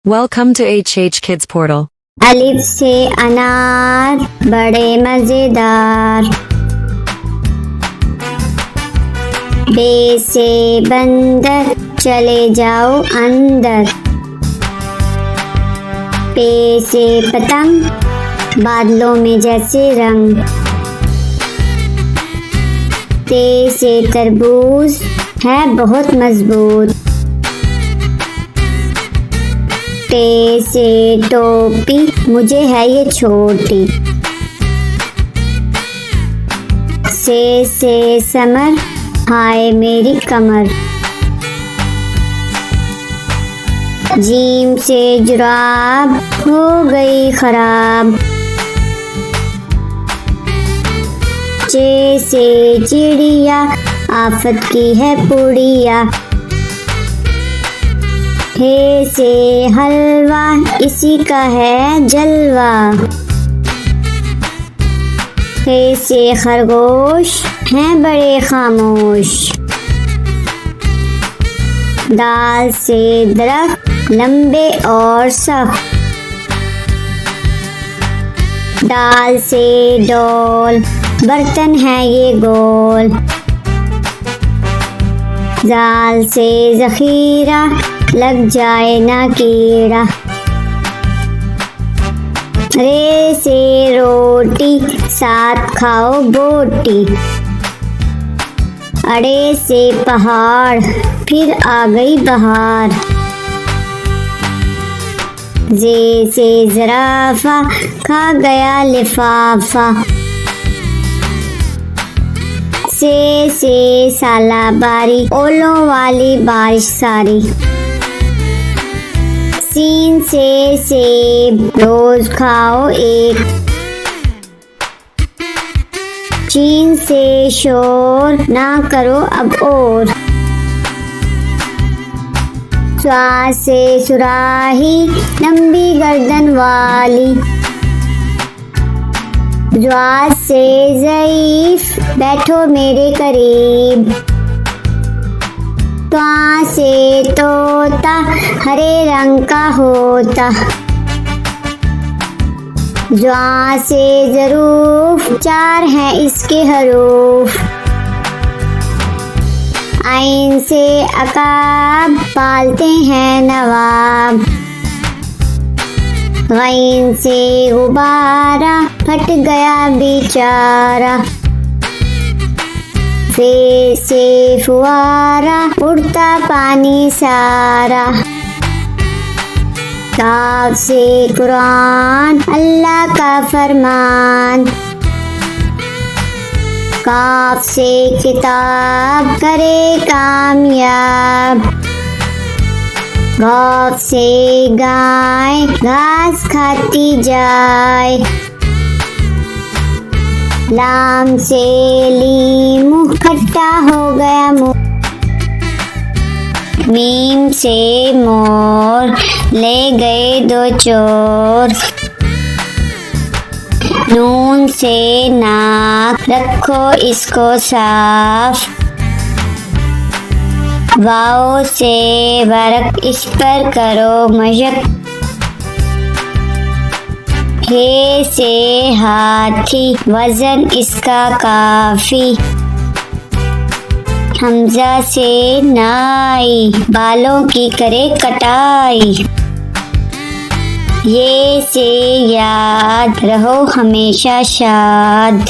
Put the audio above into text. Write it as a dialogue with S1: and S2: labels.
S1: Welcome to HH Kids Portal.
S2: अलिफ से अनार बड़े मजेदार। बे से बंदर चले जाओ अंदर। पे से पतंग बादलों में जैसे रंग। ते से तरबूज है बहुत मजबूत। टे से टोपी मुझे है ये छोटी। से समर हाय मेरी कमर। जीम से जुराब हो गई खराब। चे से चिड़िया आफत की है पुड़िया। हे से हलवा इसी का है जलवा। हे से खरगोश हैं बड़े खामोश। दाल से दरख्त लंबे और सख्त। दाल से डोल बर्तन है ये गोल। जाल से जखीरा लग जाए ना कीड़ा। रे से रोटी साथ खाओ बोटी। अड़े से पहाड़ फिर आ गई बहार। जे से जराफा खा गया लिफाफा। से सालाबारी ओलों वाली बारिश सारी। सीन से सेब रोज खाओ एक। चीन से शोर ना करो अब और। स्वा से सुराही लंबी गर्दन वाली। ज्वा से ज़ईफ बैठो मेरे करीब। त्वा से तोता हरे रंग का होता। ज्वा से ज़रूफ चार हैं इसके हरूफ। आइन से अकाब पालते हैं नवाब। गैन से गुब्बारा फट गया बेचारा। फे से फुआरा उड़ता पानी सारा। काफ से कुरान अल्लाह का फरमान। काफ से किताब करे कामयाब। गौफ से गाय घास खाती जाए। लाम से लीमू खट्टा हो गया मुँह। मीम से मोर ले गए दो चोर। नून से नाक रखो इसको साफ। वाओ से वर्क इस पर करो मशक। हे से हाथी वजन इसका काफी। हमजा से नाई बालों की करे कटाई। ये से याद रहो हमेशा शाद।